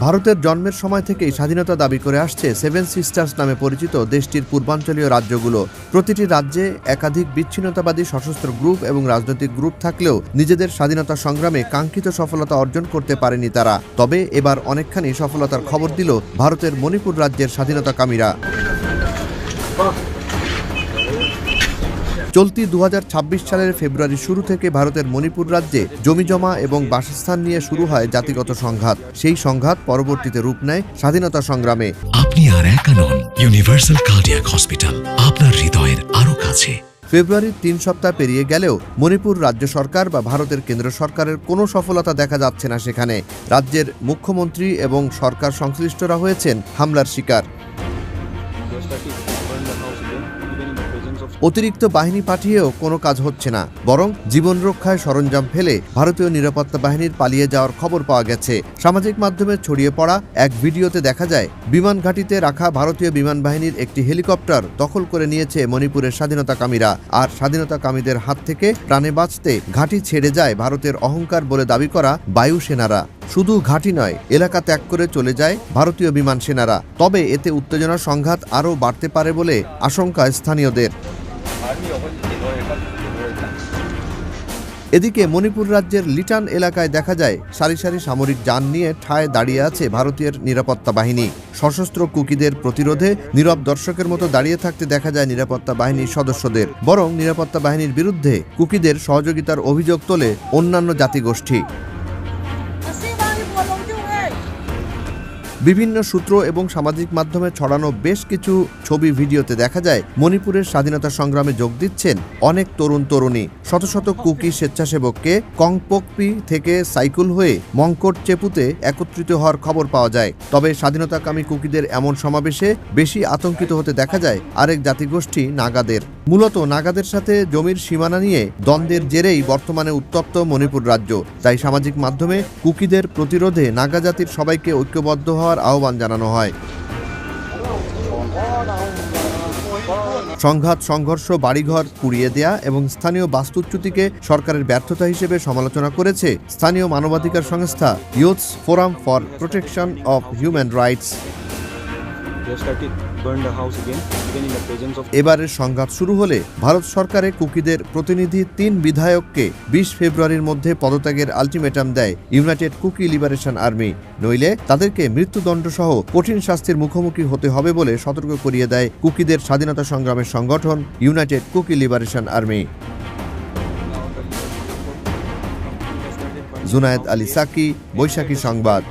ভারতের জন্মের সময় থেকেই স্বাধীনতা দাবি করে আসছে সেভেন সিস্টার্স নামে পরিচিত দেশটির পূর্বাঞ্চলীয় রাজ্যগুলো। প্রতিটি রাজ্যে একাধিক বিচ্ছিন্নতাবাদী সশস্ত্র গ্রুপ এবং রাজনৈতিক গ্রুপ থাকলেও নিজেদের স্বাধীনতা সংগ্রামে কাঙ্ক্ষিত সফলতা অর্জন করতে পারেনি তারা। তবে এবার অনেকখানি সফলতার খবর দিল ভারতের মণিপুর রাজ্যের স্বাধীনতাকামীরা। চলতি 2026 সালের ফেব্রুয়ারি শুরু থেকে ভারতের মণিপুর রাজ্যে জমিজমা এবং বাসস্থান নিয়ে শুরু হয় জাতিগত সংঘাত। সেই সংঘাত পরবর্তীতে রূপ নেয় স্বাধীনতা সংগ্রামে। আপনি আর একা নন, ইউনিভার্সাল কার্ডিয়াক হসপিটাল আপনার হৃদয়ের আরো কাছে। ফেব্রুয়ারির 3 সপ্তাহ পেরিয়ে গেলেও মণিপুর রাজ্য সরকার বা ভারতের কেন্দ্র সরকারের কোনো সফলতা দেখা যাচ্ছে না সেখানে। রাজ্যের মুখ্যমন্ত্রী এবং সরকার সংশ্লিষ্টরা হয়েছেন হামলার শিকার। অতিরিক্ত বাহিনী পাঠিয়েও কোনো কাজ হচ্ছে না, বরং জীবন রক্ষায় সরঞ্জাম ফেলে ভারতীয় নিরাপত্তা বাহিনীর পালিয়ে যাওয়ার খবর পাওয়া গেছে। সামাজিক মাধ্যমে ছড়িয়ে পড়া এক ভিডিওতে দেখা যায় বিমান ঘাঁটিতে রাখা ভারতীয় বিমান বাহিনীর একটি হেলিকপ্টার দখল করে নিয়েছে মণিপুরের স্বাধীনতাকামীরা। আর স্বাধীনতাকামীদের হাত থেকে প্রাণে বাঁচতে ঘাঁটি ছেড়ে যায় ভারতের অহংকার বলে দাবি করা বায়ুসেনারা। শুধু ঘাঁটি নয়, এলাকা ত্যাগ করে চলে যায় ভারতীয় বিমান সেনারা। তবে এতে উত্তেজনা সংঘাত আরও বাড়তে পারে বলে আশঙ্কা স্থানীয়দের। এদিকে মণিপুর রাজ্যের লিটান এলাকায় দেখা যায় সারি সারি সামরিক যান নিয়ে ঠায় দাঁড়িয়ে আছে ভারতীয় নিরাপত্তা বাহিনী। সশস্ত্র কুকিদের প্রতিরোধে নীরব দর্শকের মতো দাঁড়িয়ে থাকতে দেখা যায় নিরাপত্তা বাহিনীর সদস্যদের। বরং নিরাপত্তা বাহিনীর বিরুদ্ধে কুকিদের সহযোগিতার অভিযোগ তোলে অন্যান্য জাতিগোষ্ঠী। বিভিন্ন সূত্র এবং সামাজিক মাধ্যমে ছড়ানো বেশ কিছু ছবি ভিডিওতে দেখা যায় মণিপুরের স্বাধীনতা সংগ্রামে যোগ দিচ্ছেন অনেক তরুণ তরুণী। শত শত কুকি স্বেচ্ছাসেবককে কংপোকপি থেকে সাইকেল হয়ে মংকট চেপুতে একত্রিত হওয়ার খবর পাওয়া যায়। তবে স্বাধীনতাকামী কুকিদের এমন সমাবেশে বেশি আতঙ্কিত হতে দেখা যায় আরেক জাতিগোষ্ঠী নাগাদের। মূলত নাগাদের সাথে জমির সীমানা নিয়ে দ্বন্দ্বের জেরেই বর্তমানে উত্তপ্ত মণিপুর রাজ্য। তাই সামাজিক মাধ্যমে কুকিদের প্রতিরোধে নাগা জাতির সবাইকে ঐক্যবদ্ধ হওয়ার আহ্বান জানানো হয়। সংঘাত সংঘর্ষ, বাড়িঘর পুড়িয়ে দেয়া এবং স্থানীয় বাস্তুচ্যুতিকে সরকারের ব্যর্থতা হিসেবে সমালোচনা করেছে স্থানীয় মানবাধিকার সংস্থা youths forum for protection of human rights. এবারের সংঘাত শুরু হলে ভারত সরকারে কুকিদের প্রতিনিধি 3 বিধায়ককে 20 ফেব্রুয়ারির মধ্যে পদত্যাগের আলটিমেটাম দেয় ইউনাইটেড কুকি লিবারেশন আর্মি। নইলে তাদেরকে মৃত্যুদণ্ড সহ কঠিন শাস্তির মুখোমুখি হতে হবে বলে সতর্ক করিয়ে দেয় কুকিদের স্বাধীনতা সংগ্রামের সংগঠন united Kuki liberation army. Junayed Ali Saki, Baishakhi সংবাদ।